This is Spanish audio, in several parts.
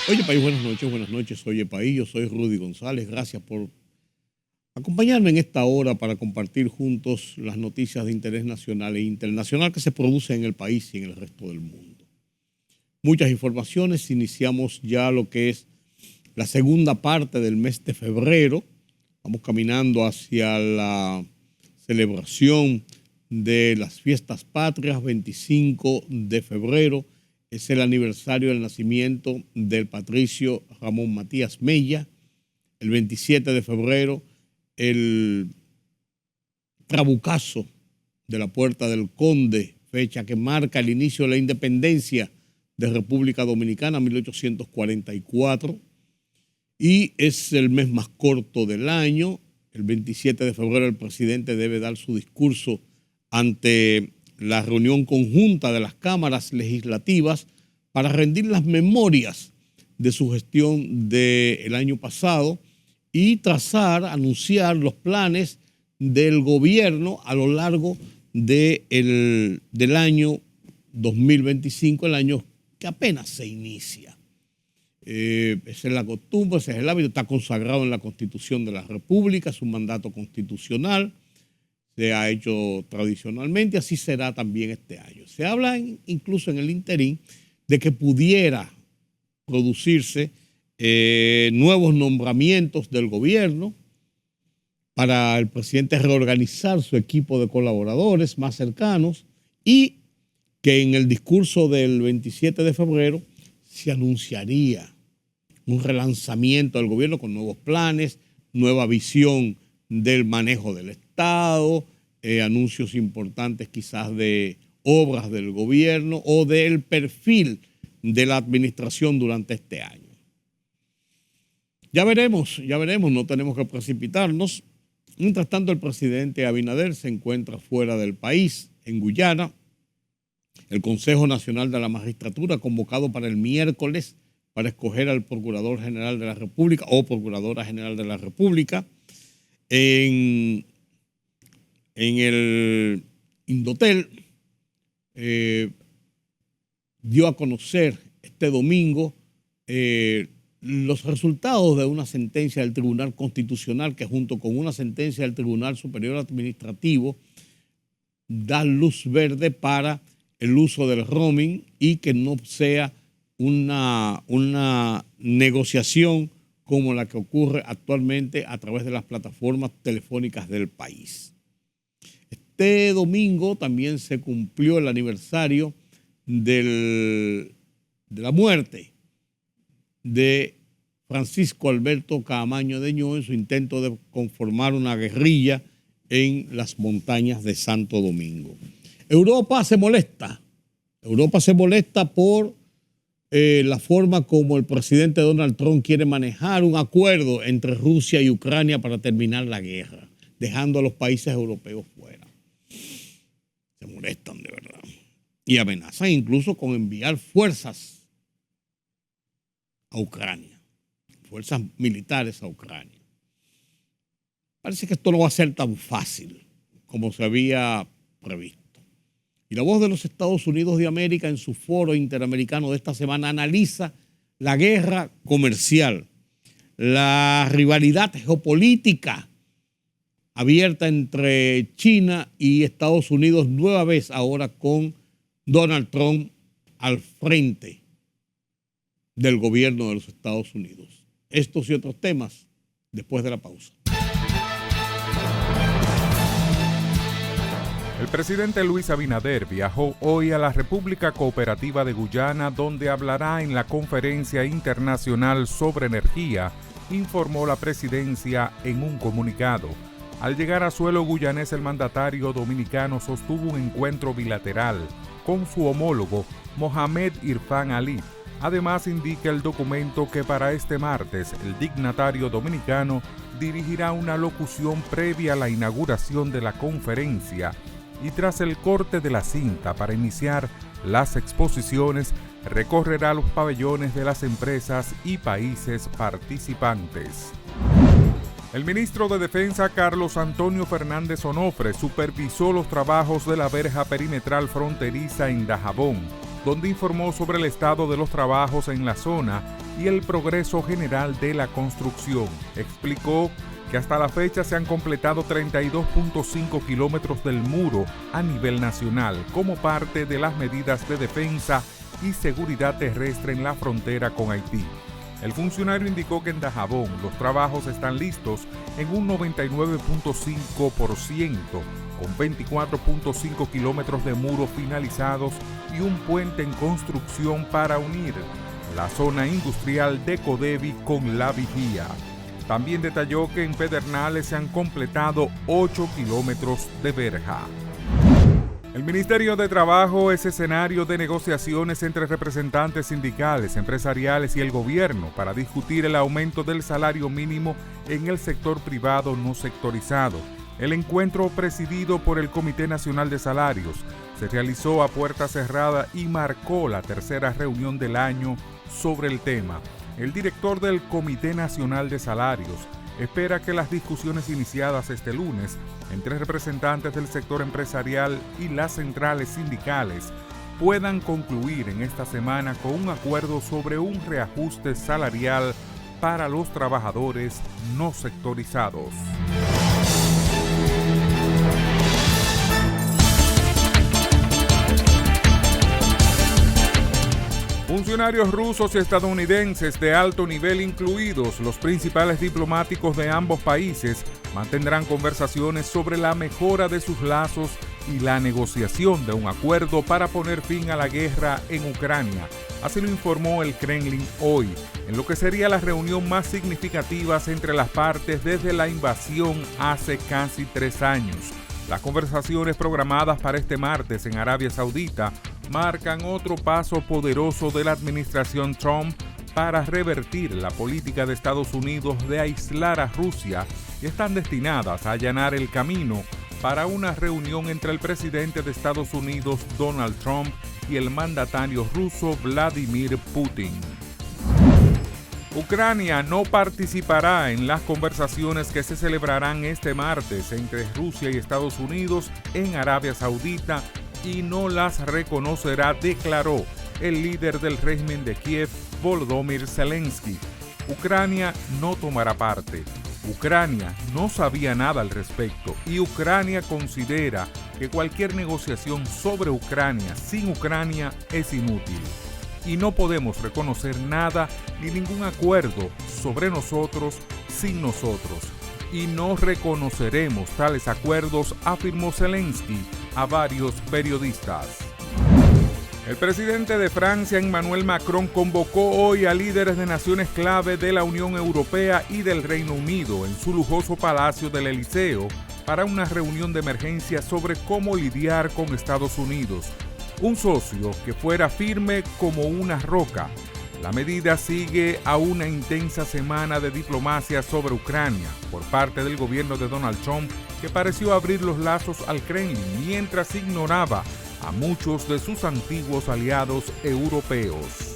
Oye, País, buenas noches. Oye, País, yo soy Rudy González. Gracias por acompañarme en esta hora para compartir juntos las noticias de interés nacional e internacional que se producen en el país y en el resto del mundo. Muchas informaciones. Iniciamos ya lo que es la segunda parte del mes de febrero. Vamos caminando hacia la celebración de las fiestas patrias, 25 de febrero. Es el aniversario del nacimiento del patricio Ramón Matías Mella. El 27 de febrero, el trabucazo de la Puerta del Conde, fecha que marca el inicio de la independencia de República Dominicana, 1844. Y es el mes más corto del año. El 27 de febrero el presidente debe dar su discurso ante la reunión conjunta de las cámaras legislativas para rendir las memorias de su gestión del año pasado y anunciar los planes del gobierno a lo largo del año 2025, el año que apenas se inicia. Esa es la costumbre, ese es el hábito, está consagrado en la Constitución de la República, es un mandato constitucional. Se ha hecho tradicionalmente, así será también este año. Se habla incluso en el interín de que pudiera producirse nuevos nombramientos del gobierno para el presidente reorganizar su equipo de colaboradores más cercanos y que en el discurso del 27 de febrero se anunciaría un relanzamiento del gobierno con nuevos planes, nueva visión del manejo del Estado, anuncios importantes quizás de obras del gobierno o del perfil de la administración durante este año. Ya veremos, no tenemos que precipitarnos. Mientras tanto, el presidente Abinader se encuentra fuera del país, en Guyana. El Consejo Nacional de la Magistratura, convocado para el miércoles para escoger al Procurador General de la República o Procuradora General de la República. En el Indotel dio a conocer este domingo los resultados de una sentencia del Tribunal Constitucional que junto con una sentencia del Tribunal Superior Administrativo da luz verde para el uso del roaming y que no sea una negociación como la que ocurre actualmente a través de las plataformas telefónicas del país. Este domingo también se cumplió el aniversario de la muerte de Francisco Alberto Caamaño de Ño en su intento de conformar una guerrilla en las montañas de Santo Domingo. Europa se molesta por la forma como el presidente Donald Trump quiere manejar un acuerdo entre Rusia y Ucrania para terminar la guerra, dejando a los países europeos fuera. Se molestan de verdad. Y amenazan incluso con enviar fuerzas a Ucrania, fuerzas militares a Ucrania. Parece que esto no va a ser tan fácil como se había previsto. Y la Voz de los Estados Unidos de América en su foro interamericano de esta semana analiza la guerra comercial, la rivalidad geopolítica abierta entre China y Estados Unidos, nueva vez ahora con Donald Trump al frente del gobierno de los Estados Unidos. Estos y otros temas después de la pausa. El presidente Luis Abinader viajó hoy a la República Cooperativa de Guyana, donde hablará en la Conferencia Internacional sobre Energía, informó la presidencia en un comunicado. Al llegar a suelo guyanés, el mandatario dominicano sostuvo un encuentro bilateral con su homólogo Mohamed Irfan Ali. Además, indica el documento que para este martes el dignatario dominicano dirigirá una locución previa a la inauguración de la conferencia y tras el corte de la cinta para iniciar las exposiciones, recorrerá los pabellones de las empresas y países participantes. El ministro de Defensa, Carlos Antonio Fernández Onofre, supervisó los trabajos de la verja perimetral fronteriza en Dajabón, donde informó sobre el estado de los trabajos en la zona y el progreso general de la construcción. Explicó que hasta la fecha se han completado 32.5 kilómetros del muro a nivel nacional como parte de las medidas de defensa y seguridad terrestre en la frontera con Haití. El funcionario indicó que en Dajabón los trabajos están listos en un 99.5%, con 24.5 kilómetros de muros finalizados y un puente en construcción para unir la zona industrial de Codevi con La Vigía. También detalló que en Pedernales se han completado 8 kilómetros de verja. El Ministerio de Trabajo es escenario de negociaciones entre representantes sindicales, empresariales y el gobierno para discutir el aumento del salario mínimo en el sector privado no sectorizado. El encuentro, presidido por el Comité Nacional de Salarios, se realizó a puerta cerrada y marcó la tercera reunión del año sobre el tema. El director del Comité Nacional de Salarios espera que las discusiones iniciadas este lunes entre representantes del sector empresarial y las centrales sindicales puedan concluir en esta semana con un acuerdo sobre un reajuste salarial para los trabajadores no sectorizados. Funcionarios rusos y estadounidenses de alto nivel, incluidos los principales diplomáticos de ambos países, mantendrán conversaciones sobre la mejora de sus lazos y la negociación de un acuerdo para poner fin a la guerra en Ucrania. Así lo informó el Kremlin hoy, en lo que sería la reunión más significativa entre las partes desde la invasión hace casi 3 años. Las conversaciones programadas para este martes en Arabia Saudita marcan otro paso poderoso de la administración Trump para revertir la política de Estados Unidos de aislar a Rusia y están destinadas a allanar el camino para una reunión entre el presidente de Estados Unidos, Donald Trump, y el mandatario ruso, Vladimir Putin. Ucrania no participará en las conversaciones que se celebrarán este martes entre Rusia y Estados Unidos en Arabia Saudita y no las reconocerá, declaró el líder del régimen de Kiev, Volodymyr Zelensky. Ucrania no tomará parte. Ucrania no sabía nada al respecto y Ucrania considera que cualquier negociación sobre Ucrania sin Ucrania es inútil. Y no podemos reconocer nada ni ningún acuerdo sobre nosotros sin nosotros. Y no reconoceremos tales acuerdos, afirmó Zelensky a varios periodistas. El presidente de Francia, Emmanuel Macron, convocó hoy a líderes de naciones clave de la Unión Europea y del Reino Unido en su lujoso Palacio del Elíseo para una reunión de emergencia sobre cómo lidiar con Estados Unidos, un socio que fuera firme como una roca. La medida sigue a una intensa semana de diplomacia sobre Ucrania por parte del gobierno de Donald Trump, que pareció abrir los lazos al Kremlin mientras ignoraba a muchos de sus antiguos aliados europeos.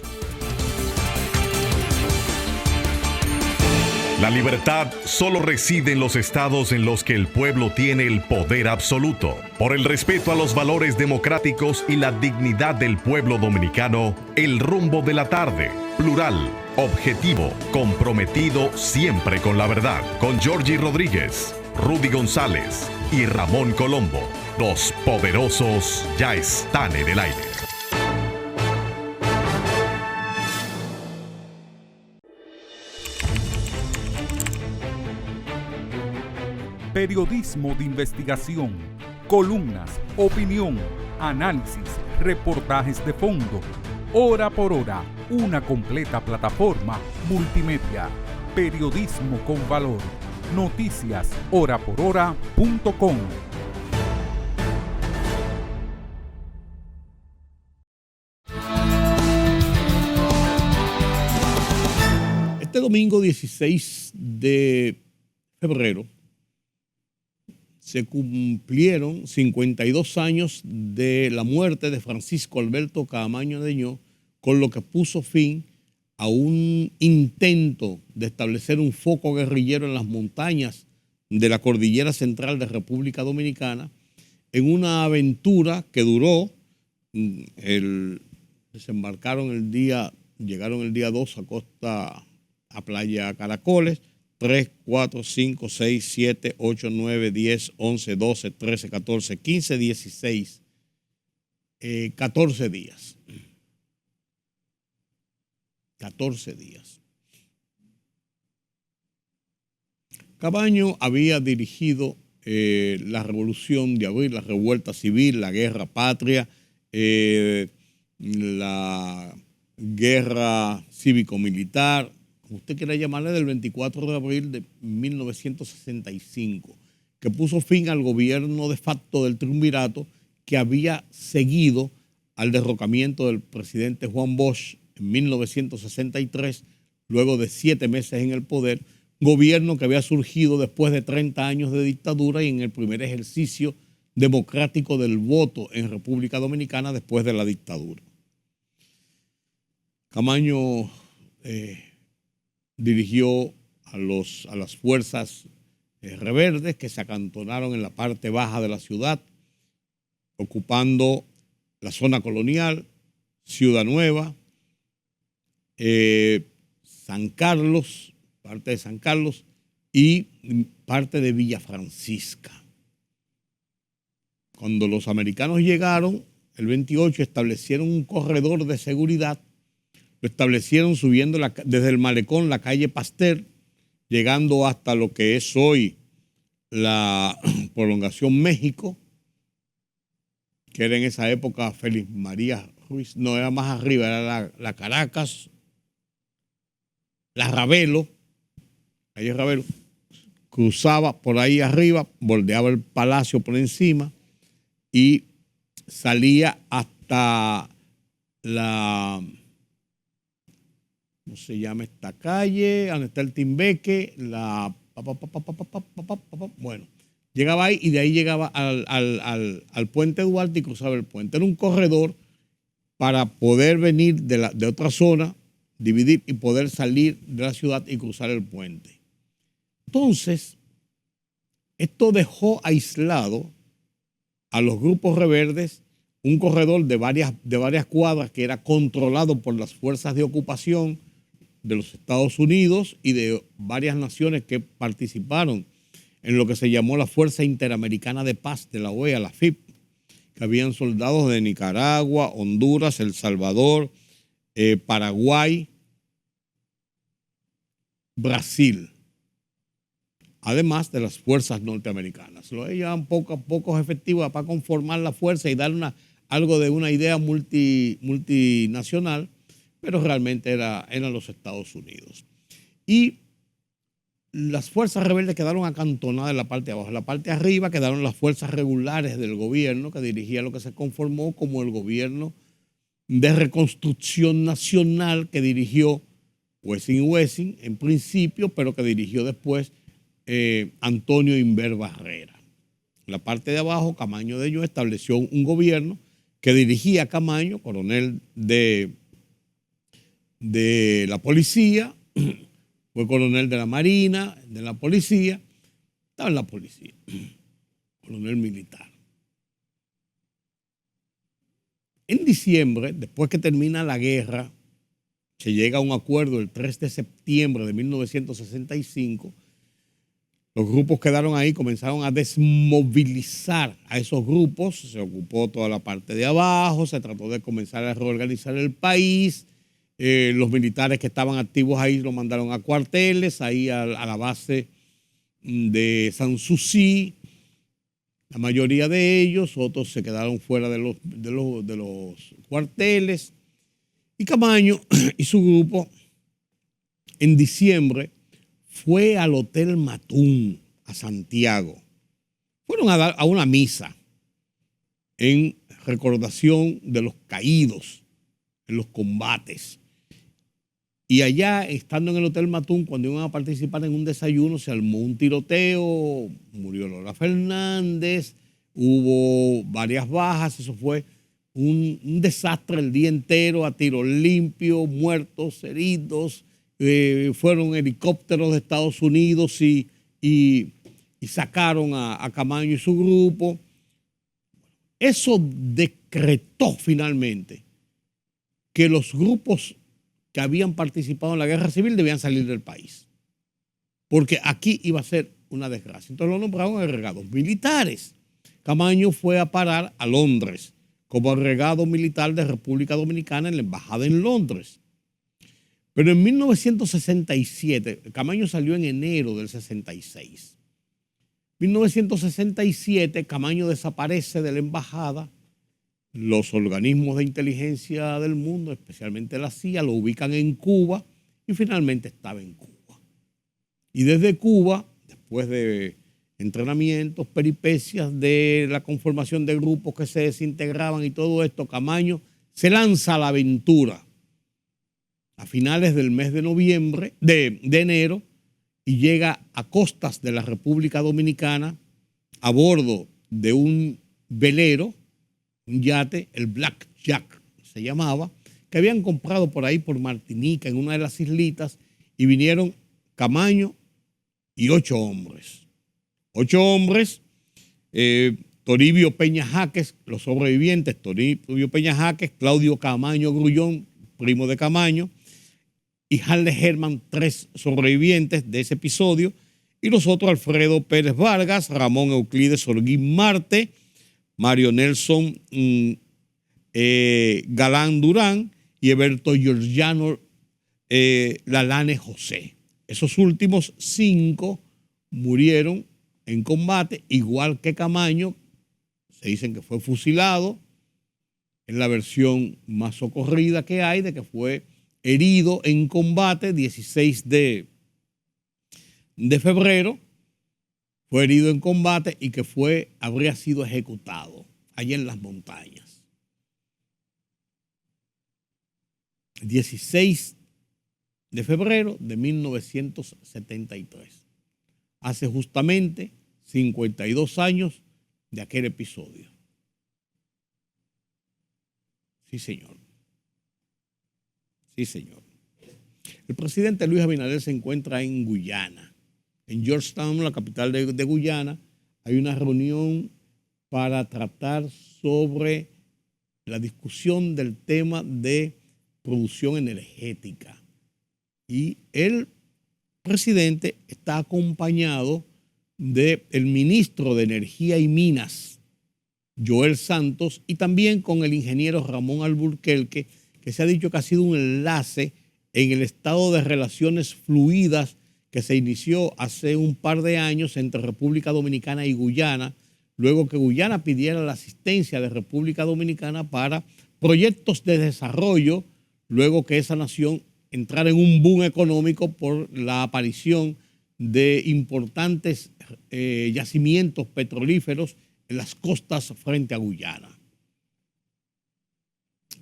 La libertad solo reside en los estados en los que el pueblo tiene el poder absoluto. Por el respeto a los valores democráticos y la dignidad del pueblo dominicano, el rumbo de la tarde, plural, objetivo, comprometido siempre con la verdad. Con Georgie Rodríguez, Rudy González y Ramón Colombo. Los poderosos ya están en el aire. Periodismo de investigación, columnas, opinión, análisis, reportajes de fondo. Hora por hora, una completa plataforma multimedia. Periodismo con valor. Noticias horaporhora.com. Este domingo 16 de febrero se cumplieron 52 años de la muerte de Francisco Alberto Caamaño Deñó, con lo que puso fin a un intento de establecer un foco guerrillero en las montañas de la cordillera central de República Dominicana, en una aventura que duró, desembarcaron el día llegaron el día 2 a Playa Caracoles. 3, 4, 5, 6, 7, 8, 9, 10, 11, 12, 13, 14, 15, 16, 14 días. 14 días. Camaño había dirigido la revolución de abril, la revuelta civil, la guerra patria, la guerra cívico-militar, usted quiera llamarle, del 24 de abril de 1965, que puso fin al gobierno de facto del triunvirato que había seguido al derrocamiento del presidente Juan Bosch en 1963, luego de 7 meses en el poder, gobierno que había surgido después de 30 años de dictadura y en el primer ejercicio democrático del voto en República Dominicana después de la dictadura. Camaño dirigió a las fuerzas rebeldes que se acantonaron en la parte baja de la ciudad, ocupando la zona colonial, Ciudad Nueva, San Carlos, parte de San Carlos y parte de Villa Francisca. Cuando los americanos llegaron, el 28, establecieron un corredor de seguridad. Lo establecieron subiendo desde el malecón la calle Pasteur, llegando hasta lo que es hoy la prolongación México, que era en esa época Félix María Ruiz, no, era más arriba, era la Caracas, la Ravelo, calle Ravelo, cruzaba por ahí arriba, bordeaba el palacio por encima y salía hasta la... ¿cómo se llama esta calle? Donde está el Timbeque, bueno, llegaba ahí y de ahí llegaba al puente Duarte y cruzaba el puente. Era un corredor para poder venir de otra zona, dividir y poder salir de la ciudad y cruzar el puente. Entonces, esto dejó aislado a los grupos rebeldes un corredor de varias cuadras que era controlado por las fuerzas de ocupación de los Estados Unidos y de varias naciones que participaron en lo que se llamó la Fuerza Interamericana de Paz de la OEA, la FIP, que habían soldados de Nicaragua, Honduras, El Salvador, Paraguay, Brasil, además de las fuerzas norteamericanas. Lo llevaban pocos efectivos para conformar la fuerza y dar algo de una idea multinacional, pero realmente eran los Estados Unidos. Y las fuerzas rebeldes quedaron acantonadas en la parte de abajo. En la parte de arriba quedaron las fuerzas regulares del gobierno que dirigía lo que se conformó como el gobierno de reconstrucción nacional que dirigió Wessing en principio, pero que dirigió después Antonio Inver Barrera. En la parte de abajo, Camaño de Ello estableció un gobierno que dirigía a Camaño, coronel de la policía, fue coronel de la Marina, de la policía, estaba en la policía, coronel militar. En diciembre, después que termina la guerra, se llega a un acuerdo el 3 de septiembre de 1965, los grupos quedaron ahí, comenzaron a desmovilizar a esos grupos, se ocupó toda la parte de abajo, se trató de comenzar a reorganizar el país. Los militares que estaban activos ahí los mandaron a cuarteles, ahí a la base de Sanssouci, la mayoría de ellos, otros se quedaron fuera de los cuarteles. Y Camaño y su grupo en diciembre fue al Hotel Matún, a Santiago. Fueron a una misa en recordación de los caídos en los combates. Y allá, estando en el Hotel Matún, cuando iban a participar en un desayuno, se armó un tiroteo, murió Lola Fernández, hubo varias bajas, eso fue un desastre el día entero, a tiro limpio, muertos, heridos, fueron helicópteros de Estados Unidos y sacaron a Camaño y su grupo. Eso decretó finalmente que los grupos que habían participado en la guerra civil debían salir del país, porque aquí iba a ser una desgracia. Entonces lo nombraron agregados militares. Camaño fue a parar a Londres como agregado militar de República Dominicana en la embajada en Londres. Pero en 1967, Camaño salió en enero del 66. En 1967, Camaño desaparece de la embajada. Los organismos de inteligencia del mundo, especialmente la CIA, lo ubican en Cuba y finalmente estaba en Cuba. Y desde Cuba, después de entrenamientos, peripecias de la conformación de grupos que se desintegraban y todo esto, Camaño se lanza a la aventura a finales del mes de noviembre, de enero, y llega a costas de la República Dominicana a bordo de un velero, un yate, el Black Jack se llamaba, que habían comprado por ahí por Martinica, en una de las islitas, y vinieron Camaño y 8 hombres. 8 hombres, Toribio Peña Jaques, los sobrevivientes, Toribio Peña Jaques, Claudio Camaño Grullón, primo de Camaño, y Harle Herman, 3 sobrevivientes de ese episodio, y los otros Alfredo Pérez Vargas, Ramón Euclides Holguín Marte, Mario Nelson Galán Durán y Eberto Georgiano Lalane José. Esos últimos 5 murieron en combate, igual que Camaño. Se dicen que fue fusilado. Es la versión más socorrida que hay de que fue herido en combate 16 de febrero. Fue herido en combate y que habría sido ejecutado allá en las montañas. 16 de febrero de 1973. Hace justamente 52 años de aquel episodio. Sí, señor. Sí, señor. El presidente Luis Abinader se encuentra en Guyana. En Georgetown, la capital de Guyana, hay una reunión para tratar sobre la discusión del tema de producción energética. Y el presidente está acompañado del ministro de Energía y Minas, Joel Santos, y también con el ingeniero Ramón Alburquerque, que se ha dicho que ha sido un enlace en el estado de relaciones fluidas que se inició hace un par de años entre República Dominicana y Guyana, luego que Guyana pidiera la asistencia de República Dominicana para proyectos de desarrollo, luego que esa nación entrara en un boom económico por la aparición de importantes yacimientos petrolíferos en las costas frente a Guyana.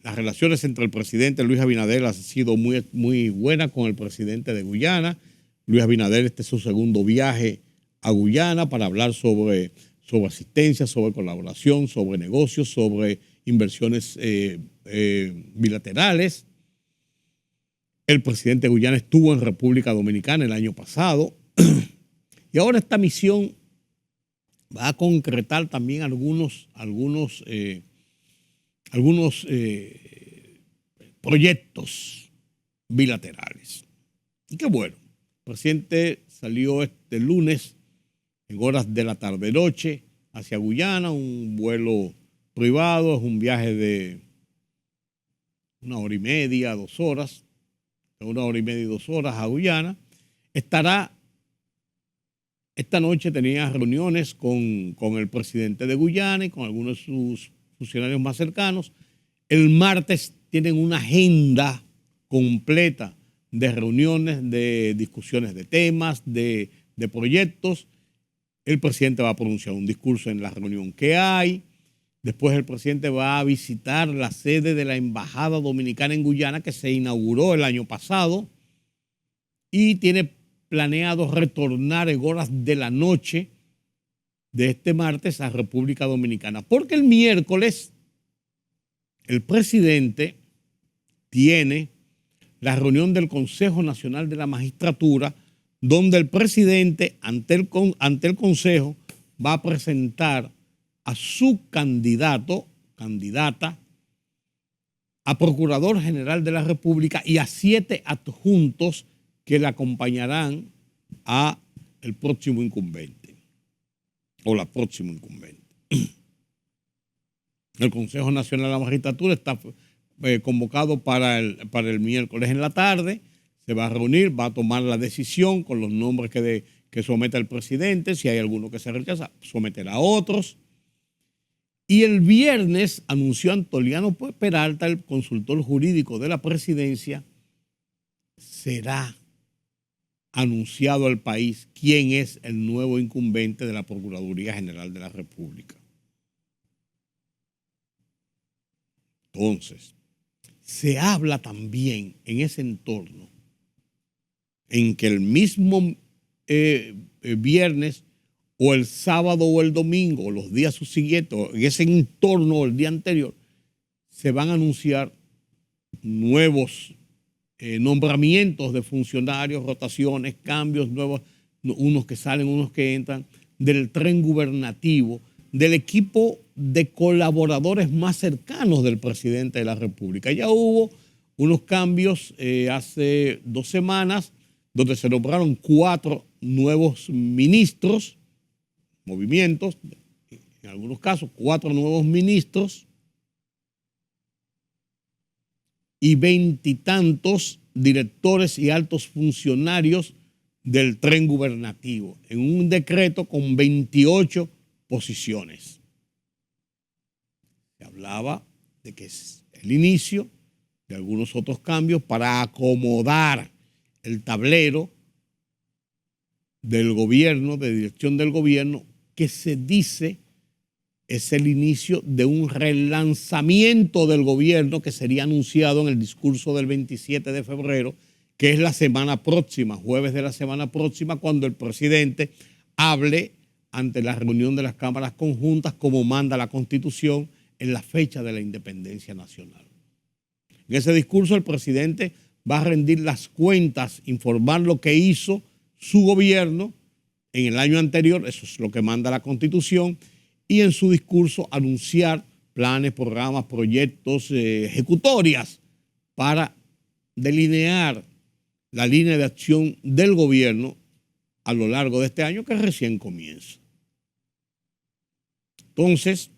Las relaciones entre el presidente Luis Abinader han sido muy, muy buenas con el presidente de Guyana. Luis Abinader, este es su segundo viaje a Guyana para hablar sobre asistencia, sobre colaboración, sobre negocios, sobre inversiones bilaterales. El presidente de Guyana estuvo en República Dominicana el año pasado y ahora esta misión va a concretar también algunos proyectos bilaterales. Y qué bueno. El presidente salió este lunes en horas de la tarde-noche hacia Guyana, un vuelo privado, es un viaje de 1 hora y media, 2 horas, de 1 hora y media y 2 horas a Guyana. Esta noche tenía reuniones con el presidente de Guyana y con algunos de sus funcionarios más cercanos. El martes tienen una agenda completa de reuniones, de discusiones de temas, de proyectos. El presidente va a pronunciar un discurso en la reunión que hay. Después el presidente va a visitar la sede de la Embajada Dominicana en Guyana, que se inauguró el año pasado, y tiene planeado retornar en horas de la noche de este martes a República Dominicana, porque el miércoles el presidente tiene la reunión del Consejo Nacional de la Magistratura, donde el presidente ante el Consejo va a presentar a su candidata a Procurador General de la República y a 7 adjuntos que le acompañarán a el próximo incumbente o la próxima incumbente. El Consejo Nacional de la Magistratura está convocado para el miércoles en la tarde. Se va a reunir, va a tomar la decisión con los nombres que someta el presidente. Si hay alguno que se rechaza, someterá a otros. Y el viernes anunció Antoliano Peralta, el consultor jurídico de la presidencia, será anunciado al país quién es el nuevo incumbente de la Procuraduría General de la República. Entonces, se habla también en ese entorno en que el mismo viernes o el sábado o el domingo o los días subsiguientes, en ese entorno o el día anterior, se van a anunciar nuevos nombramientos de funcionarios, rotaciones, cambios nuevos, unos que salen, unos que entran, del tren gubernativo, del equipo de colaboradores más cercanos del presidente de la República. Ya hubo unos cambios hace 2 semanas donde se nombraron 4 nuevos ministros, movimientos, en algunos casos 4 nuevos ministros y 20 y tantos directores y altos funcionarios del tren gubernativo, en un decreto con 28 posiciones. Se hablaba de que es el inicio de algunos otros cambios para acomodar el tablero del gobierno, de dirección del gobierno, que se dice es el inicio de un relanzamiento del gobierno que sería anunciado en el discurso del 27 de febrero, que es la semana próxima, jueves de la semana próxima, cuando el presidente hable ante la reunión de las cámaras conjuntas como manda la Constitución en la fecha de la independencia nacional. En ese discurso el presidente va a rendir las cuentas, informar lo que hizo su gobierno en el año anterior, eso es lo que manda la Constitución, y en su discurso anunciar planes, programas, proyectos, ejecutorias para delinear la línea de acción del gobierno a lo largo de este año que recién comienza. Entonces,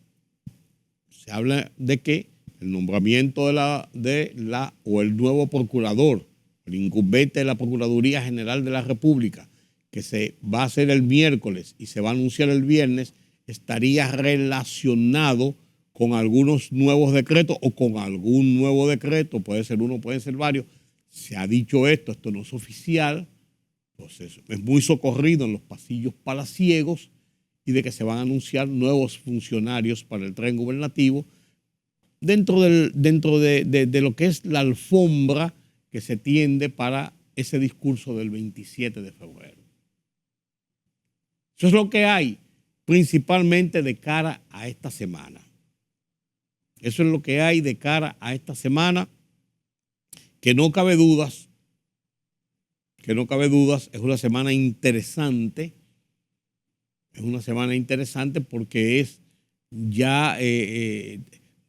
se habla de que el nombramiento o el nuevo procurador, el incumbente de la Procuraduría General de la República, que se va a hacer el miércoles y se va a anunciar el viernes, estaría relacionado con algunos nuevos decretos o con algún nuevo decreto, puede ser uno, puede ser varios. Se ha dicho esto no es oficial, pues es muy socorrido en los pasillos palaciegos, y de que se van a anunciar nuevos funcionarios para el tren gubernativo dentro de lo que es la alfombra que se tiende para ese discurso del 27 de febrero. Eso es lo que hay principalmente de cara a esta semana. Eso es lo que hay de cara a esta semana, que no cabe dudas, es una semana interesante. Es una semana interesante porque es ya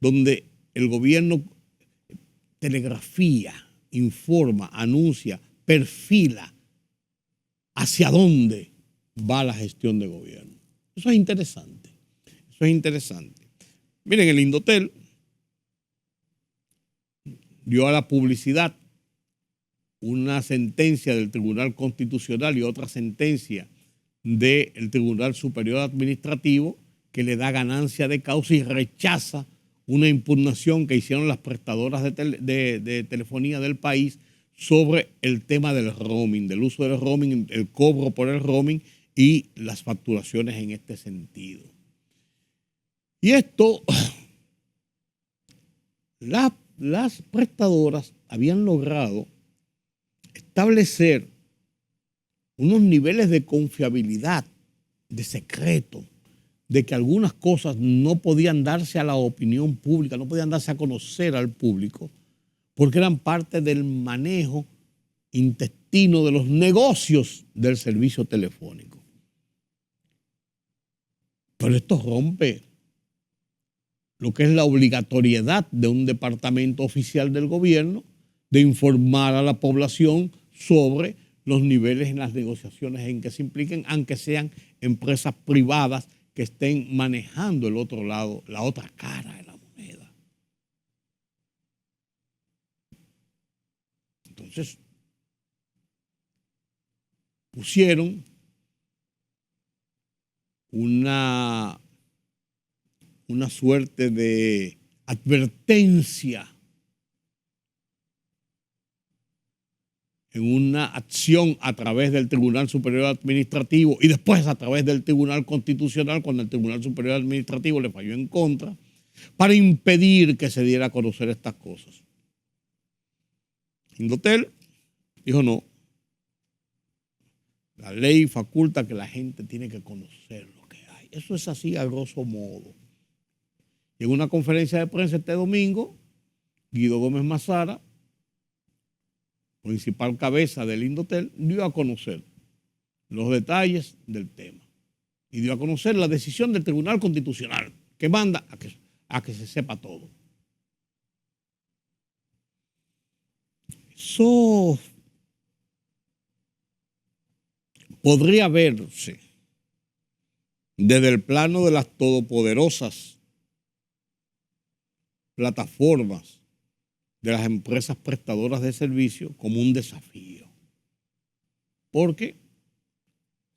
donde el gobierno telegrafía, informa, anuncia, perfila hacia dónde va la gestión de gobierno. Eso es interesante. Miren, el Indotel dio a la publicidad una sentencia del Tribunal Constitucional y otra sentencia del Tribunal Superior Administrativo que le da ganancia de causa y rechaza una impugnación que hicieron las prestadoras de telefonía del país sobre el tema del roaming, del uso del roaming, el cobro por el roaming y las facturaciones en este sentido. Y esto, las prestadoras habían logrado establecer unos niveles de confiabilidad, de secreto, de que algunas cosas no podían darse a la opinión pública, no podían darse a conocer al público, porque eran parte del manejo intestino de los negocios del servicio telefónico. Pero esto rompe lo que es la obligatoriedad de un departamento oficial del gobierno de informar a la población sobre los niveles en las negociaciones en que se impliquen, aunque sean empresas privadas que estén manejando el otro lado, la otra cara de la moneda. Entonces, pusieron una suerte de advertencia en una acción a través del Tribunal Superior Administrativo y después a través del Tribunal Constitucional, cuando el Tribunal Superior Administrativo le falló en contra, para impedir que se diera a conocer estas cosas. Indotel dijo no. La ley faculta que la gente tiene que conocer lo que hay. Eso es así a grosso modo. Y en una conferencia de prensa este domingo, Guido Gómez Mazara, principal cabeza del Indotel, dio a conocer los detalles del tema y dio a conocer la decisión del Tribunal Constitucional que manda a que se sepa todo. Eso podría verse desde el plano de las todopoderosas plataformas de las empresas prestadoras de servicio como un desafío. Porque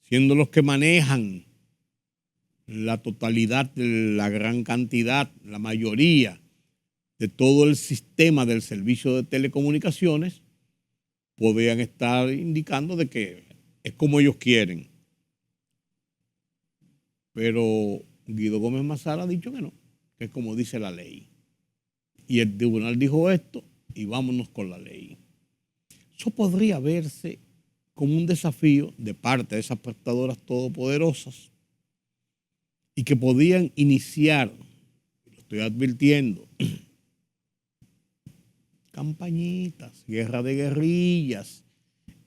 siendo los que manejan la totalidad, la gran cantidad, la mayoría de todo el sistema del servicio de telecomunicaciones, podrían estar indicando de que es como ellos quieren. Pero Guido Gómez Mazara ha dicho que no, que es como dice la ley. Y el tribunal dijo esto y vámonos con la ley. Eso podría verse como un desafío de parte de esas prestadoras todopoderosas y que podían iniciar, lo estoy advirtiendo, campañitas, guerra de guerrillas,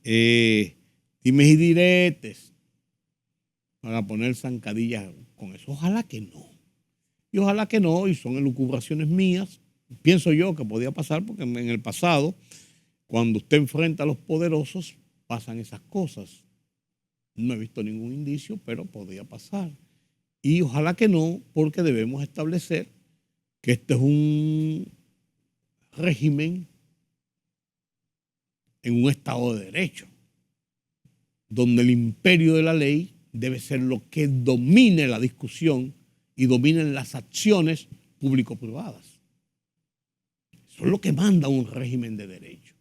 dimes y diretes, para poner zancadillas con eso. Ojalá que no. Y ojalá que no, y son elucubraciones mías. Pienso yo que podía pasar porque en el pasado, cuando usted enfrenta a los poderosos, pasan esas cosas. No he visto ningún indicio, pero podría pasar. Y ojalá que no, porque debemos establecer que este es un régimen en un Estado de Derecho, donde el imperio de la ley debe ser lo que domine la discusión y dominen las acciones público-privadas. Eso es lo que manda un régimen de derecho.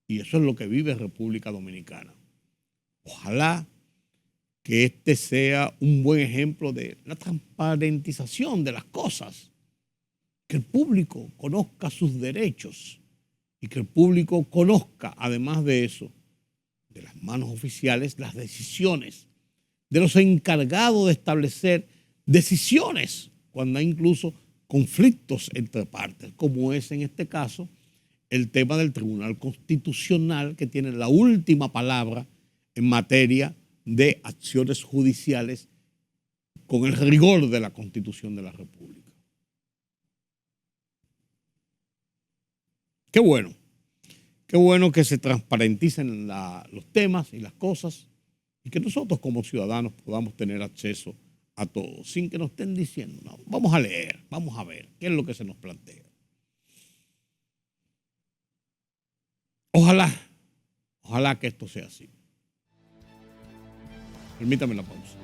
Y eso es lo que vive República Dominicana. Ojalá que este sea un buen ejemplo de la transparentización de las cosas. Que el público conozca sus derechos y que el público conozca, además de eso, de las manos oficiales, las decisiones de los encargados de establecer decisiones cuando hay incluso conflictos entre partes, como es en este caso el tema del Tribunal Constitucional, que tiene la última palabra en materia de acciones judiciales con el rigor de la Constitución de la República. Qué bueno que se transparenticen los temas y las cosas y que nosotros como ciudadanos podamos tener acceso a todo, sin que nos estén diciendo, no, vamos a leer, vamos a ver qué es lo que se nos plantea. Ojalá que esto sea así. Permítame la pausa.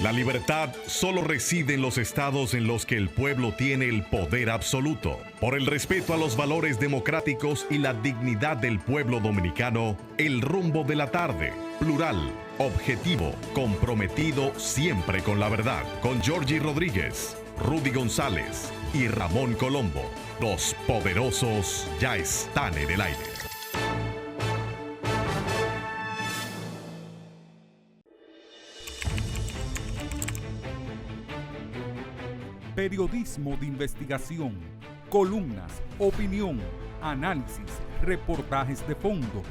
La libertad solo reside en los estados en los que el pueblo tiene el poder absoluto. Por el respeto a los valores democráticos y la dignidad del pueblo dominicano, el rumbo de la tarde, plural, objetivo, comprometido siempre con la verdad. Con Georgie Rodríguez, Rudy González y Ramón Colombo. Los poderosos ya están en el aire. Periodismo de investigación, columnas, opinión, análisis, reportajes de fondo,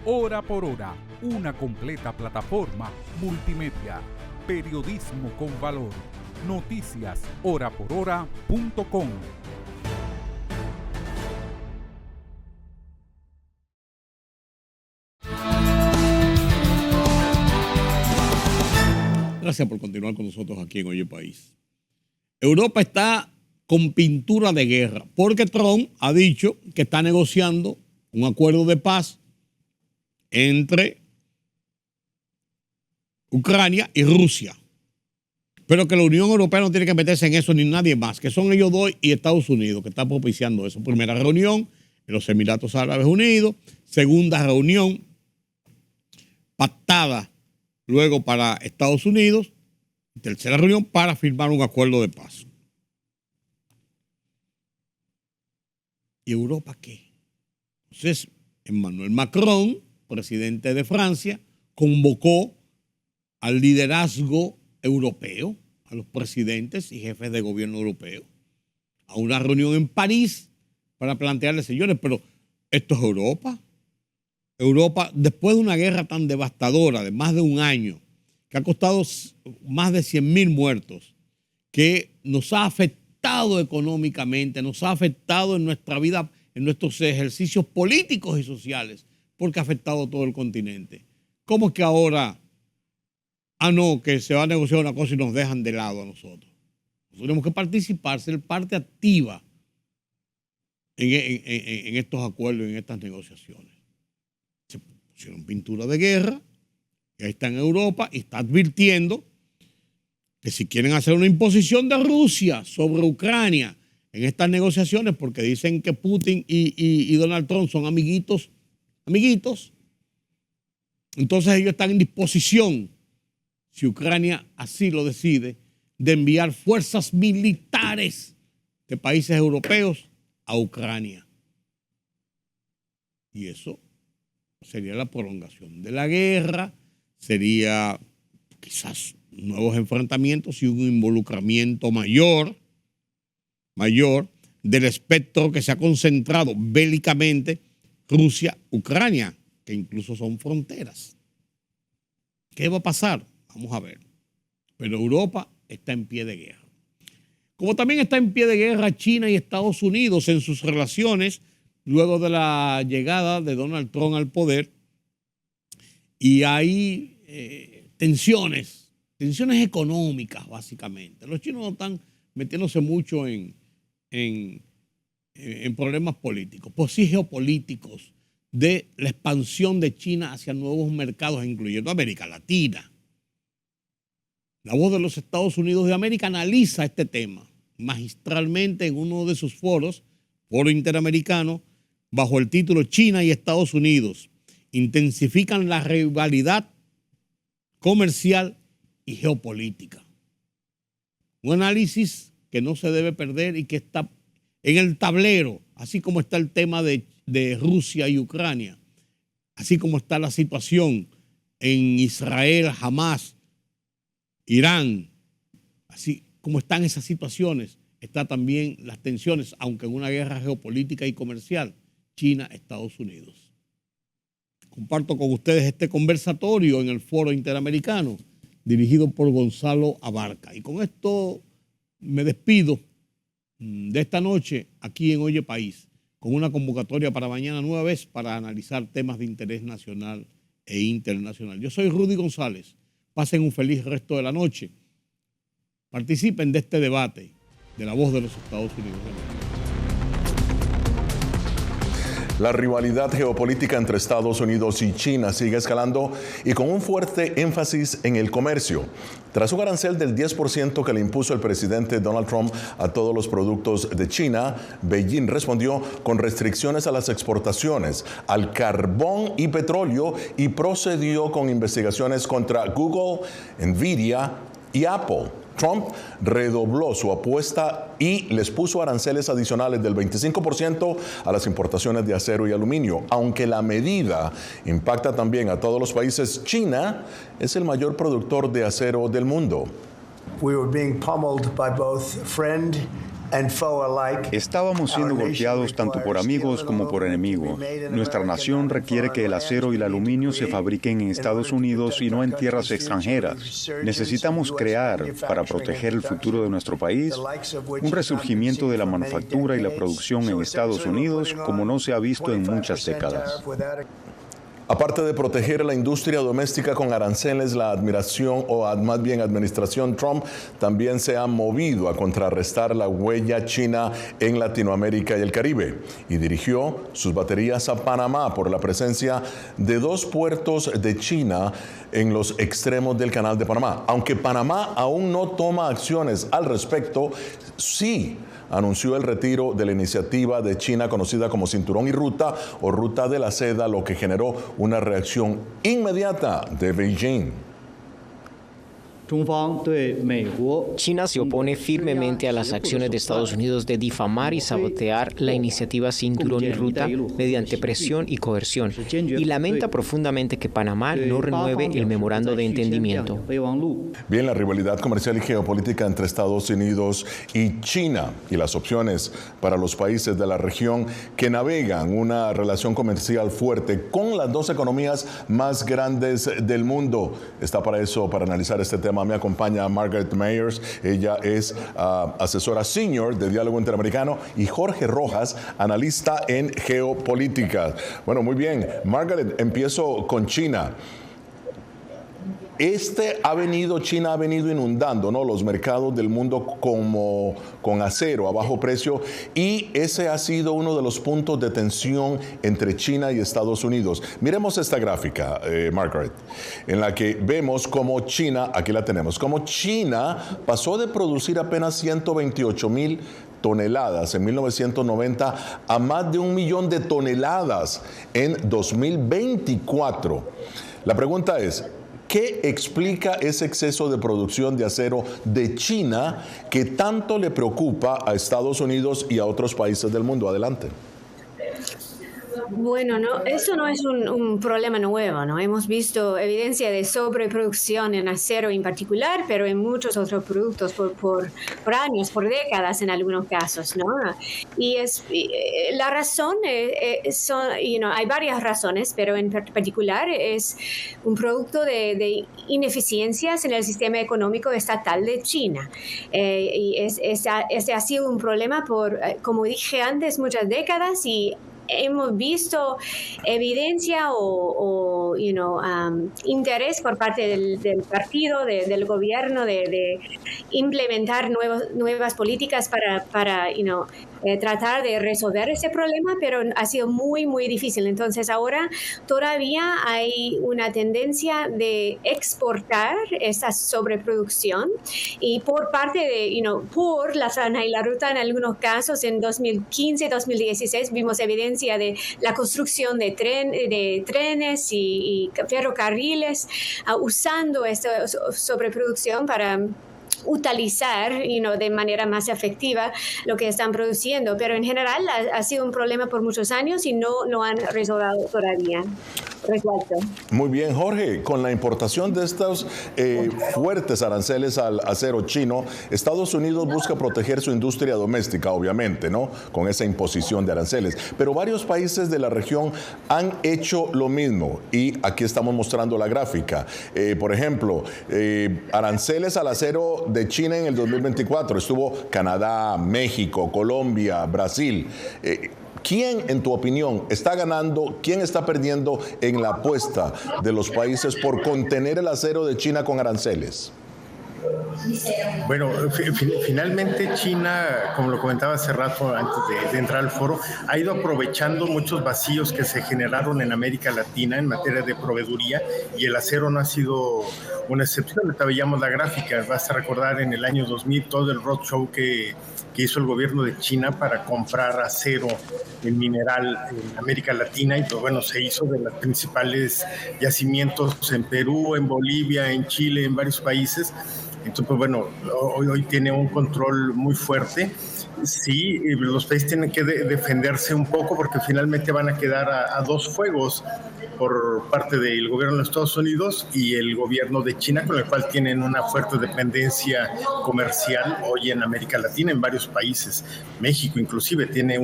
hora por hora, una completa plataforma multimedia. Periodismo con valor. noticiashorapor.hora.com. Gracias por continuar con nosotros aquí en Oye País. Europa está con pintura de guerra porque Trump ha dicho que está negociando un acuerdo de paz entre Ucrania y Rusia, pero que la Unión Europea no tiene que meterse en eso ni nadie más, que son ellos dos y Estados Unidos que está propiciando eso. Primera reunión en los Emiratos Árabes Unidos, segunda reunión pactada luego para Estados Unidos, tercera reunión para firmar un acuerdo de paz. ¿Y Europa qué? Entonces, Emmanuel Macron, presidente de Francia, convocó al liderazgo europeo, a los presidentes y jefes de gobierno europeos, a una reunión en París para plantearles, señores, pero esto es Europa. Europa, después de una guerra tan devastadora de más de un año, que ha costado más de 100.000 muertos, que nos ha afectado económicamente, nos ha afectado en nuestra vida, en nuestros ejercicios políticos y sociales, porque ha afectado a todo el continente. ¿Cómo es que ahora, que se va a negociar una cosa y nos dejan de lado a nosotros? Nosotros tenemos que participar, ser parte activa en estos acuerdos, en estas negociaciones. Se pusieron pintura de guerra, y ahí está en Europa y está advirtiendo que si quieren hacer una imposición de Rusia sobre Ucrania en estas negociaciones, porque dicen que Putin y Donald Trump son amiguitos, entonces ellos están en disposición, si Ucrania así lo decide, de enviar fuerzas militares de países europeos a Ucrania. Y eso sería la prolongación de la guerra, sería quizás nuevos enfrentamientos y un involucramiento mayor del espectro que se ha concentrado bélicamente Rusia-Ucrania, que incluso son fronteras. ¿Qué va a pasar? Vamos a ver. Pero Europa está en pie de guerra. Como también está en pie de guerra China y Estados Unidos en sus relaciones luego de la llegada de Donald Trump al poder. Y hay tensiones económicas, básicamente. Los chinos no están metiéndose mucho en problemas políticos, pues sí geopolíticos, de la expansión de China hacia nuevos mercados, incluyendo América Latina. La Voz de los Estados Unidos de América analiza este tema magistralmente en uno de sus foros, Foro Interamericano, bajo el título China y Estados Unidos intensifican la rivalidad comercial y geopolítica. Un análisis que no se debe perder y que está en el tablero, así como está el tema de Rusia y Ucrania, así como está la situación en Israel, Hamas, Irán, así como están esas situaciones, está también las tensiones, aunque en una guerra geopolítica y comercial, China-Estados Unidos. Comparto con ustedes este conversatorio en el Foro Interamericano, dirigido por Gonzalo Abarca. Y con esto me despido de esta noche aquí en Oye País, con una convocatoria para mañana nueva vez para analizar temas de interés nacional e internacional. Yo soy Rudy González. Pasen un feliz resto de la noche. Participen de este debate de la Voz de los Estados Unidos. La rivalidad geopolítica entre Estados Unidos y China sigue escalando y con un fuerte énfasis en el comercio. Tras un arancel del 10% que le impuso el presidente Donald Trump a todos los productos de China, Beijing respondió con restricciones a las exportaciones, al carbón y petróleo y procedió con investigaciones contra Google, Nvidia y Apple. Trump redobló su apuesta y les puso aranceles adicionales del 25% a las importaciones de acero y aluminio. Aunque la medida impacta también a todos los países, China es el mayor productor de acero del mundo. We were being pummeled by both friend Estábamos siendo golpeados tanto por amigos como por enemigos. Nuestra nación requiere que el acero y el aluminio se fabriquen en Estados Unidos y no en tierras extranjeras. Necesitamos crear, para proteger el futuro de nuestro país, un resurgimiento de la manufactura y la producción en Estados Unidos como no se ha visto en muchas décadas. Aparte de proteger la industria doméstica con aranceles, la administración Trump también se ha movido a contrarrestar la huella china en Latinoamérica y el Caribe y dirigió sus baterías a Panamá por la presencia de 2 puertos de China en los extremos del Canal de Panamá. Aunque Panamá aún no toma acciones al respecto, sí anunció el retiro de la iniciativa de China conocida como Cinturón y Ruta o Ruta de la Seda, lo que generó una reacción inmediata de Beijing. China se opone firmemente a las acciones de Estados Unidos de difamar y sabotear la iniciativa Cinturón y Ruta mediante presión y coerción, y lamenta profundamente que Panamá no renueve el memorando de entendimiento. Bien, la rivalidad comercial y geopolítica entre Estados Unidos y China y las opciones para los países de la región que navegan una relación comercial fuerte con las 2 economías más grandes del mundo. Está para eso, para analizar este tema, me acompaña Margaret Meyers. Ella es asesora senior de Diálogo Interamericano, y Jorge Rojas, analista en geopolítica. Bueno, muy bien. Margaret, empiezo con China. China ha venido inundando, ¿no?, los mercados del mundo con acero a bajo precio, y ese ha sido uno de los puntos de tensión entre China y Estados Unidos. Miremos esta gráfica, Margaret, en la que vemos cómo China, aquí la tenemos, cómo China pasó de producir apenas 128,000 toneladas en 1990 a más de 1 millón de toneladas en 2024. La pregunta es, ¿qué explica ese exceso de producción de acero de China que tanto le preocupa a Estados Unidos y a otros países del mundo? Adelante. Bueno, eso no es un problema nuevo, ¿no? Hemos visto evidencia de sobreproducción en acero en particular, pero en muchos otros productos por años, por décadas en algunos casos, ¿no? Y la razón hay varias razones, pero en particular es un producto de ineficiencias en el sistema económico estatal de China. Y ese ha sido un problema por, como dije antes, muchas décadas, y hemos visto evidencia o interés por parte del partido, del gobierno de implementar nuevas políticas para tratar de resolver ese problema, pero ha sido muy, muy difícil. Entonces ahora todavía hay una tendencia de exportar esa sobreproducción, y por parte de, por la Franja y la Ruta, en algunos casos en 2015, 2016 vimos evidencia de la construcción de trenes y ferrocarriles usando esta sobreproducción para utilizar de manera más efectiva lo que están produciendo, pero en general ha sido un problema por muchos años y no han resuelto todavía. Muy bien, Jorge, con la importación de estos fuertes aranceles al acero chino, Estados Unidos busca proteger su industria doméstica, obviamente, ¿no?, con esa imposición de aranceles, pero varios países de la región han hecho lo mismo, y aquí estamos mostrando la gráfica. Por ejemplo, aranceles al acero de China en el 2024, estuvo Canadá, México, Colombia, Brasil. ¿Quién, en tu opinión, está ganando, quién está perdiendo en la apuesta de los países por contener el acero de China con aranceles? Bueno, finalmente China, como lo comentaba hace rato antes de entrar al foro, ha ido aprovechando muchos vacíos que se generaron en América Latina en materia de proveeduría, y el acero no ha sido una excepción. Ahorita veíamos la gráfica, vas a recordar en el año 2000 todo el roadshow que hizo el gobierno de China para comprar acero en mineral en América Latina, y pues bueno, se hizo de los principales yacimientos en Perú, en Bolivia, en Chile, en varios países. Entonces, pues bueno, hoy tiene un control muy fuerte. Sí, los países tienen que defenderse un poco porque finalmente van a quedar a dos fuegos por parte del gobierno de Estados Unidos y el gobierno de China, con el cual tienen una fuerte dependencia comercial hoy en América Latina, en varios países. México inclusive tiene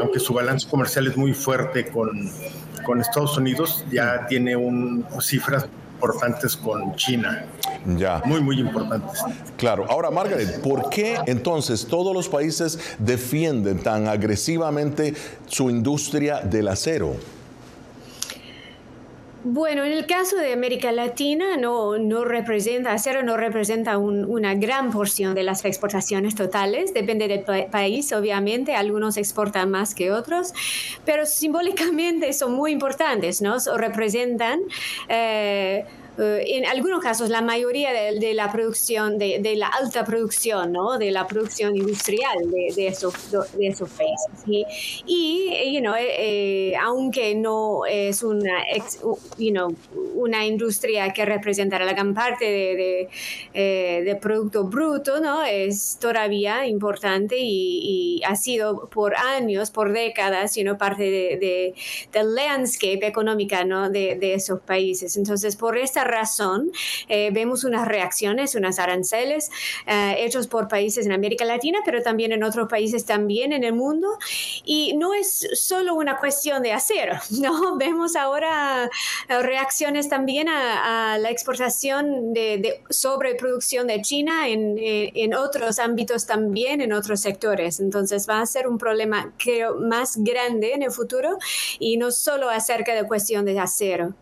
aunque su balance comercial es muy fuerte con Estados Unidos, ya tiene cifras importantes con China. Ya. Muy, muy importantes. Claro. Ahora, Margaret, ¿por qué entonces todos los países defienden tan agresivamente su industria del acero? Bueno, en el caso de América Latina, acero no representa una gran porción de las exportaciones totales, depende del país, obviamente, algunos exportan más que otros, pero simbólicamente son muy importantes, ¿no? Representan en algunos casos la mayoría de la producción, de la alta producción, ¿no? De la producción industrial de esos países. Aunque no es una industria que representará la gran parte de producto bruto, ¿no? Es todavía importante y ha sido por años, por décadas, parte del landscape económica, ¿no? de esos países. Entonces, por esta razón, vemos unas reacciones, unos aranceles hechos por países en América Latina, pero también en otros países también en el mundo. Y no es solo una cuestión de acero, ¿no? Vemos ahora reacciones también a la exportación de sobreproducción de China en otros ámbitos también, en otros sectores. Entonces va a ser un problema, creo, más grande en el futuro y no solo acerca de cuestión de acero.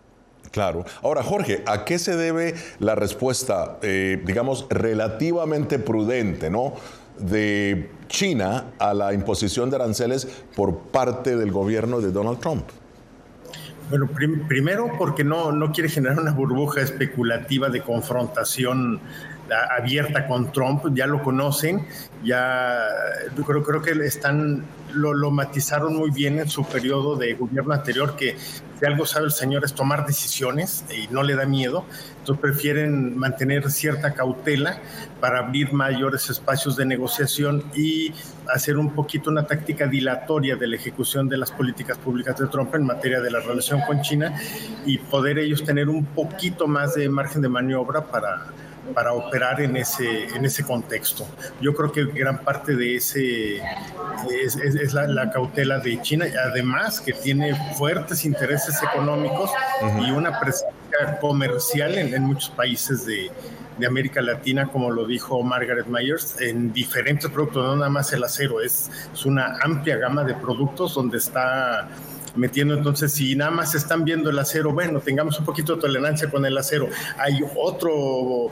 Claro. Ahora, Jorge, ¿a qué se debe la respuesta, digamos, relativamente prudente, ¿no?, de China a la imposición de aranceles por parte del gobierno de Donald Trump? Bueno, primero porque no quiere generar una burbuja especulativa de confrontación abierta con Trump, ya lo conocen, ya creo que lo matizaron muy bien en su periodo de gobierno anterior, que si algo sabe el señor es tomar decisiones y no le da miedo, entonces prefieren mantener cierta cautela para abrir mayores espacios de negociación y hacer un poquito una táctica dilatoria de la ejecución de las políticas públicas de Trump en materia de la relación con China y poder ellos tener un poquito más de margen de maniobra para operar en ese contexto. Yo creo que gran parte de ese es la cautela de China, además que tiene fuertes intereses económicos y una presencia comercial en muchos países de América Latina, como lo dijo Margaret Myers, en diferentes productos, no nada más el acero, es una amplia gama de productos donde está metiendo. Entonces, si nada más están viendo el acero, bueno, tengamos un poquito de tolerancia con el acero. Hay otro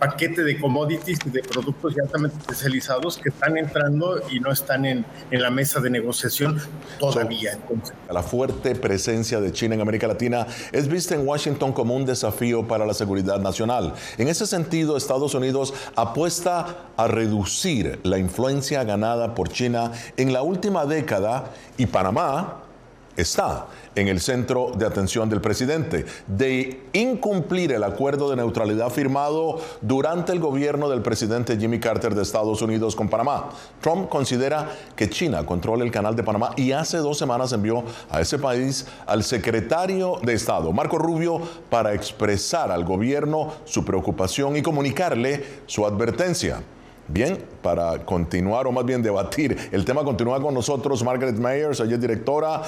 paquete de commodities, de productos ya altamente especializados que están entrando y no están en la mesa de negociación todavía. Entonces, la fuerte presencia de China en América Latina es vista en Washington como un desafío para la seguridad nacional. En ese sentido, Estados Unidos apuesta a reducir la influencia ganada por China en la última década y Panamá está en el centro de atención del presidente. De incumplir el acuerdo de neutralidad firmado durante el gobierno del presidente Jimmy Carter de Estados Unidos con Panamá, Trump considera que China controla el canal de Panamá y hace 2 semanas envió a ese país al secretario de Estado, Marco Rubio, para expresar al gobierno su preocupación y comunicarle su advertencia. Bien, para continuar o más bien debatir el tema, continúa con nosotros Margaret Myers, ella es directora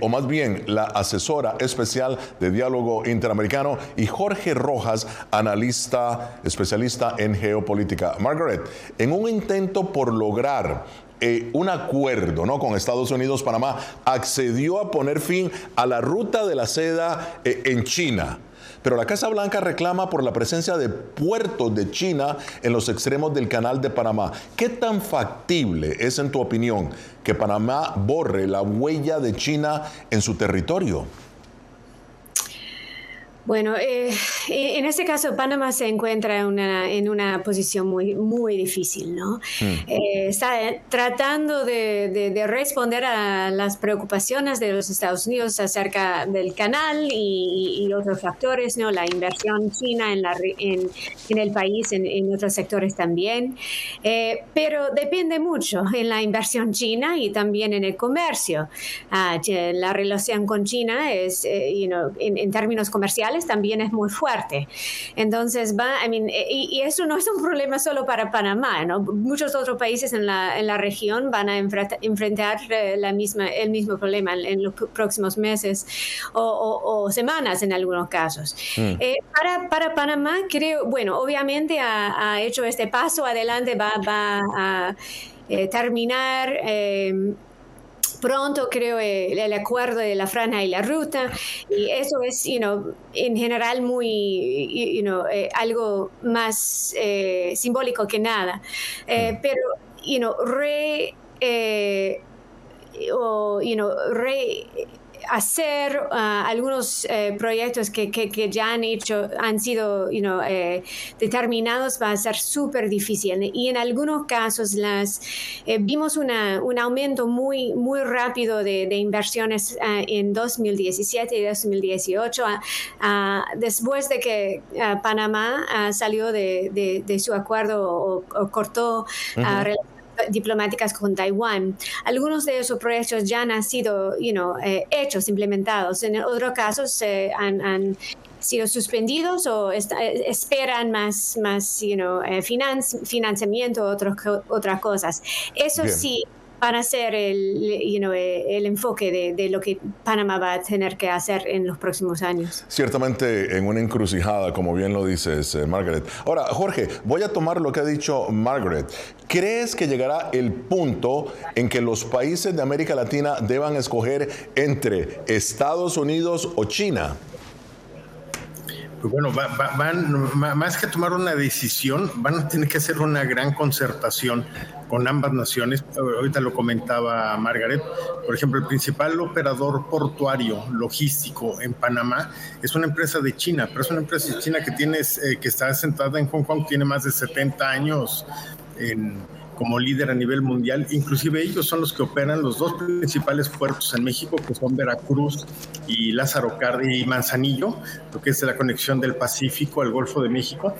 o más bien la asesora especial de diálogo interamericano, y Jorge Rojas, analista especialista en geopolítica. Margaret, en un intento por lograr un acuerdo, ¿no?, con Estados Unidos, Panamá accedió a poner fin a la ruta de la seda en China. Pero la Casa Blanca reclama por la presencia de puertos de China en los extremos del canal de Panamá. ¿Qué tan factible es, en tu opinión, que Panamá borre la huella de China en su territorio? Bueno, en este caso Panamá se encuentra en una posición muy difícil, ¿no? Está tratando de responder a las preocupaciones de los Estados Unidos acerca del canal y otros factores, ¿no? La inversión china en el país, en otros sectores también. Pero depende mucho en la inversión china y también en el comercio. La relación con China es, en términos comerciales, también es muy fuerte. Entonces, y eso no es un problema solo para Panamá, ¿no? Muchos otros países en la región van a enfrentar el mismo problema en los próximos meses o semanas en algunos casos. Para Panamá, creo, bueno, obviamente ha hecho este paso adelante, va a terminar pronto, creo, el acuerdo de la franja y la ruta, y eso es, en general muy, algo más simbólico que nada. Pero, hacer algunos proyectos que ya han sido determinados va a ser súper difícil, y en algunos casos vimos un aumento muy rápido de inversiones en 2017 y 2018 después de que Panamá salió de su acuerdo o cortó relaciones diplomáticas con Taiwán. Algunos de esos proyectos ya han sido hechos, implementados. En otros casos han sido suspendidos o esperan más financiamiento o otras cosas. Eso bien. Sí van a ser el enfoque de lo que Panamá va a tener que hacer en los próximos años. Ciertamente en una encrucijada, como bien lo dices, Margaret. Ahora, Jorge, voy a tomar lo que ha dicho Margaret. ¿Crees que llegará el punto en que los países de América Latina deban escoger entre Estados Unidos o China? Pues bueno, más que tomar una decisión, van a tener que hacer una gran concertación con ambas naciones. Ahorita lo comentaba Margaret. Por ejemplo, el principal operador portuario logístico en Panamá es una empresa de China, pero es una empresa de China que está sentada en Hong Kong, tiene más de 70 años como líder a nivel mundial. Inclusive ellos son los que operan los dos principales puertos en México, que son Veracruz y Lázaro Cárdenas y Manzanillo, lo que es la conexión del Pacífico al Golfo de México.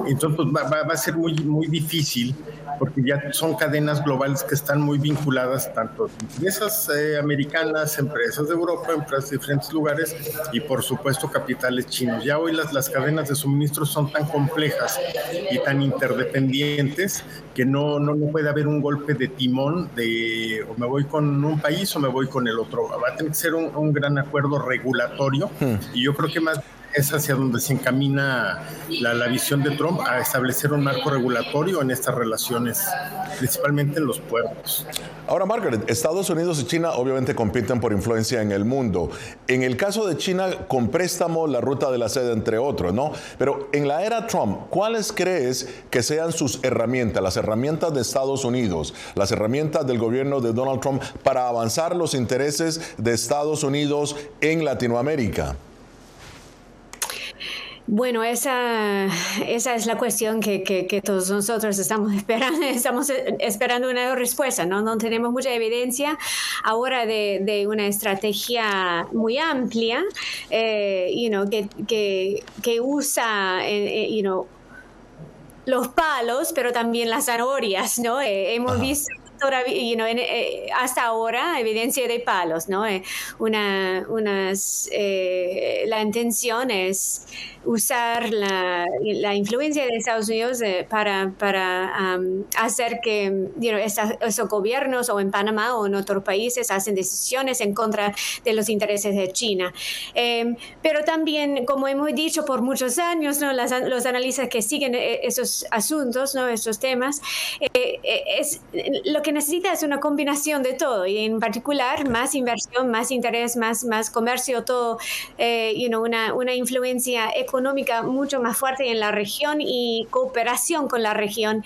Entonces pues, va a ser muy difícil, porque ya son cadenas globales que están muy vinculadas, tanto empresas americanas, empresas de Europa, empresas de diferentes lugares y por supuesto capitales chinos. Ya hoy las cadenas de suministro son tan complejas y tan interdependientes que no puede haber un golpe de timón de o me voy con un país o me voy con el otro. Va a tener que ser un gran acuerdo regulatorio y yo creo que más es hacia donde se encamina la visión de Trump, a establecer un marco regulatorio en estas relaciones, principalmente en los puertos. Ahora, Margaret, Estados Unidos y China obviamente compiten por influencia en el mundo. En el caso de China, con préstamo, la ruta de la seda, entre otros, ¿no? Pero en la era Trump, ¿cuáles crees que sean sus herramientas, las herramientas de Estados Unidos, las herramientas del gobierno de Donald Trump para avanzar los intereses de Estados Unidos en Latinoamérica? Bueno, esa es la cuestión que todos nosotros estamos esperando una respuesta, ¿no? No tenemos mucha evidencia ahora de una estrategia muy amplia, que usa, los palos, los palos, las zanahorias, ¿no? Hemos visto hasta ahora evidencia de palos, ¿no? La intención es usar la influencia de Estados Unidos para hacer que esos gobiernos o en Panamá o en otros países hacen decisiones en contra de los intereses de China. Pero también, como hemos dicho por muchos años, ¿no? Los analistas que siguen esos asuntos, ¿no? Esos temas, lo que necesita es una combinación de todo, y en particular más inversión, más interés, más comercio, todo, una influencia económica mucho más fuerte en la región y cooperación con la región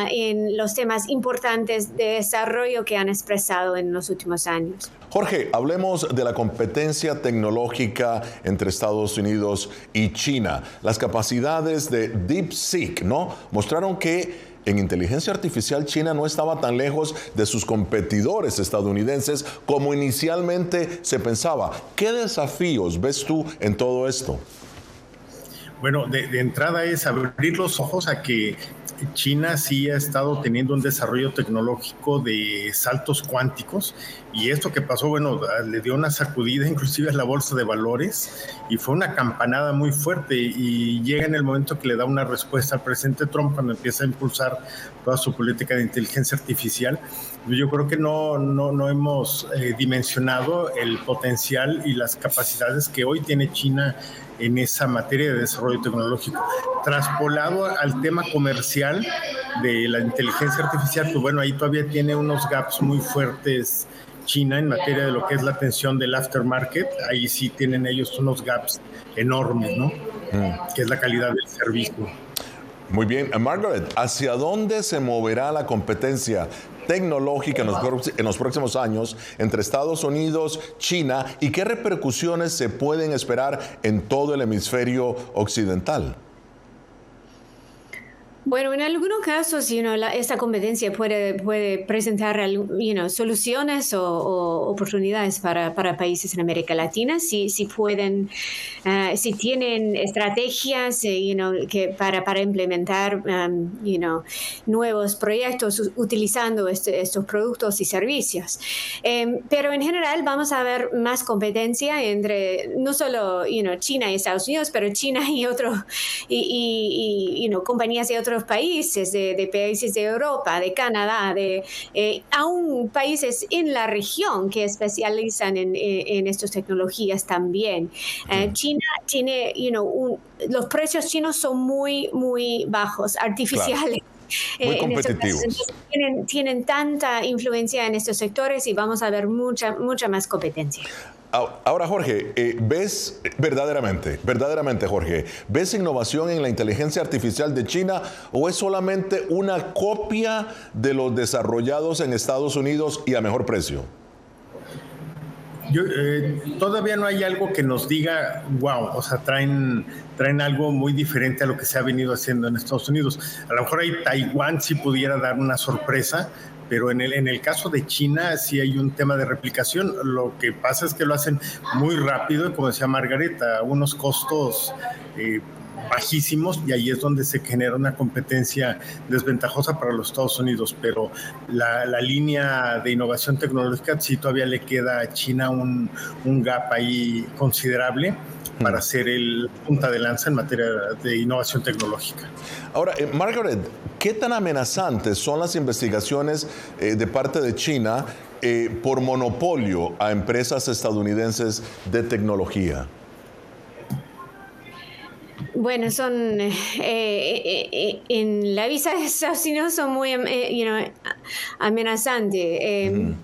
en los temas importantes de desarrollo que han expresado en los últimos años. Jorge, hablemos de la competencia tecnológica entre Estados Unidos y China. Las capacidades de DeepSeek, ¿no?, mostraron que en inteligencia artificial China no estaba tan lejos de sus competidores estadounidenses como inicialmente se pensaba. ¿Qué desafíos ves tú en todo esto? Bueno, de entrada es abrir los ojos a que China sí ha estado teniendo un desarrollo tecnológico de saltos cuánticos, y esto que pasó, bueno, le dio una sacudida inclusive a la bolsa de valores y fue una campanada muy fuerte, y llega en el momento que le da una respuesta al presidente Trump cuando empieza a impulsar toda su política de inteligencia artificial. Yo creo que no hemos dimensionado el potencial y las capacidades que hoy tiene China en esa materia de desarrollo tecnológico. Traspolado al tema comercial de la inteligencia artificial, pues bueno, ahí todavía tiene unos gaps muy fuertes China en materia de lo que es la atención del aftermarket. Ahí sí tienen ellos unos gaps enormes, ¿no? Que es la calidad del servicio. Muy bien, Margaret, ¿hacia dónde se moverá la competencia tecnológica en los próximos años entre Estados Unidos, China, y qué repercusiones se pueden esperar en todo el hemisferio occidental? Bueno, en algunos casos, esta competencia puede presentar, soluciones o oportunidades para países en América Latina si si tienen estrategias, para implementar, nuevos proyectos utilizando estos productos y servicios. Pero en general vamos a ver más competencia entre no solo, China y Estados Unidos, pero China y otros compañías de otros países, de países de Europa, de Canadá, aún países en la región que especializan en estas tecnologías también. China tiene, los precios chinos son muy, muy bajos, artificiales. Claro. Muy competitivos. Tienen tanta influencia en estos sectores y vamos a ver mucha más competencia. Ahora, Jorge, ¿ves verdaderamente, Jorge, ves innovación en la inteligencia artificial de China o es solamente una copia de los desarrollados en Estados Unidos y a mejor precio? Todavía no hay algo que nos diga, wow, o sea, traen algo muy diferente a lo que se ha venido haciendo en Estados Unidos. A lo mejor ahí Taiwán sí pudiera dar una sorpresa, pero en el caso de China sí hay un tema de replicación. Lo que pasa es que lo hacen muy rápido, como decía Margaret, a unos costos bajísimos, y ahí es donde se genera una competencia desventajosa para los Estados Unidos. Pero la línea de innovación tecnológica sí todavía le queda a China un gap ahí considerable para ser el punta de lanza en materia de innovación tecnológica. Ahora, Margaret, ¿qué tan amenazantes son las investigaciones de parte de China por monopolio a empresas estadounidenses de tecnología? Bueno, son en la vista de Estados Unidos son muy amenazantes.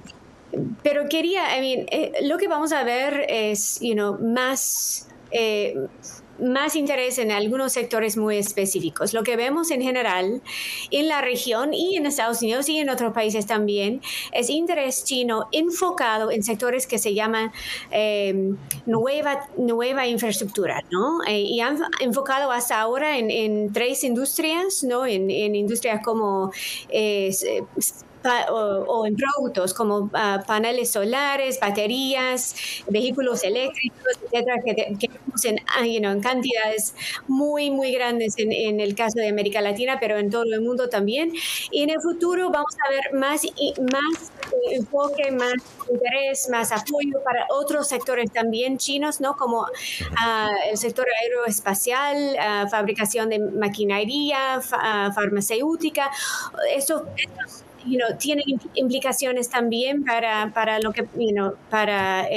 Pero lo que vamos a ver es más interés en algunos sectores muy específicos. Lo que vemos en general en la región y en Estados Unidos y en otros países también es interés chino enfocado en sectores que se llaman nueva infraestructura, ¿no? Y han enfocado hasta ahora en tres industrias, ¿no? En industrias como o en productos como paneles solares, baterías, vehículos eléctricos, etcétera, que vemos en cantidades muy, muy grandes en el caso de América Latina, pero en todo el mundo también. Y en el futuro vamos a ver más enfoque, más interés, más apoyo para otros sectores también chinos, ¿no? Como el sector aeroespacial, fabricación de maquinaria, farmacéutica. Estos tienen implicaciones también para lo que, para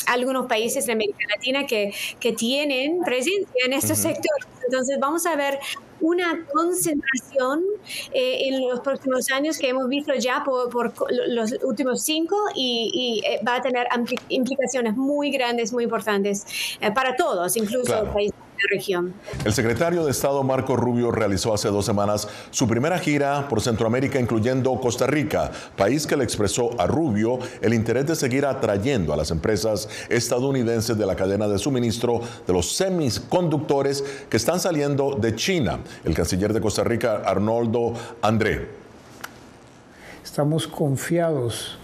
algunos países de América Latina que tienen presencia en estos sectores. Entonces vamos a ver una concentración en los próximos años que hemos visto ya por los últimos 5 y va a tener implicaciones muy grandes, muy importantes para todos, incluso el país. Región. El secretario de Estado Marco Rubio realizó hace 2 semanas su primera gira por Centroamérica, incluyendo Costa Rica, país que le expresó a Rubio el interés de seguir atrayendo a las empresas estadounidenses de la cadena de suministro de los semiconductores que están saliendo de China. El canciller de Costa Rica, Arnoldo André. Estamos confiados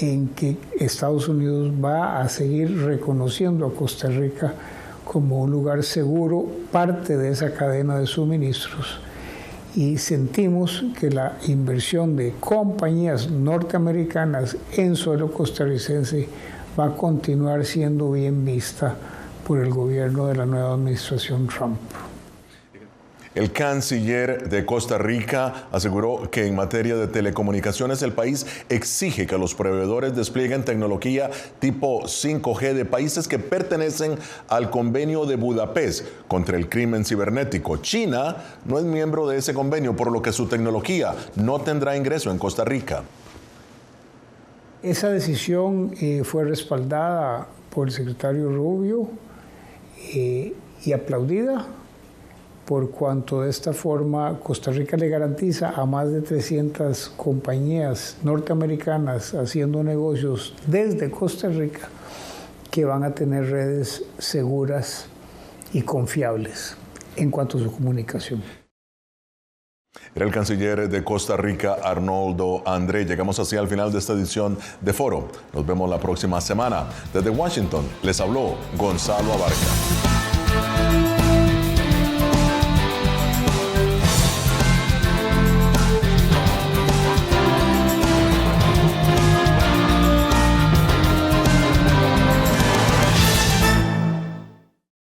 en que Estados Unidos va a seguir reconociendo a Costa Rica como un lugar seguro, parte de esa cadena de suministros. Y sentimos que la inversión de compañías norteamericanas en suelo costarricense va a continuar siendo bien vista por el gobierno de la nueva administración Trump. El canciller de Costa Rica aseguró que en materia de telecomunicaciones el país exige que los proveedores desplieguen tecnología tipo 5G de países que pertenecen al convenio de Budapest contra el crimen cibernético. China no es miembro de ese convenio, por lo que su tecnología no tendrá ingreso en Costa Rica. Esa decisión fue respaldada por el secretario Rubio y aplaudida, por cuanto de esta forma Costa Rica le garantiza a más de 300 compañías norteamericanas haciendo negocios desde Costa Rica que van a tener redes seguras y confiables en cuanto a su comunicación. Era el canciller de Costa Rica, Arnoldo André. Llegamos así al final de esta edición de Foro. Nos vemos la próxima semana. Desde Washington les habló Gonzalo Abarca.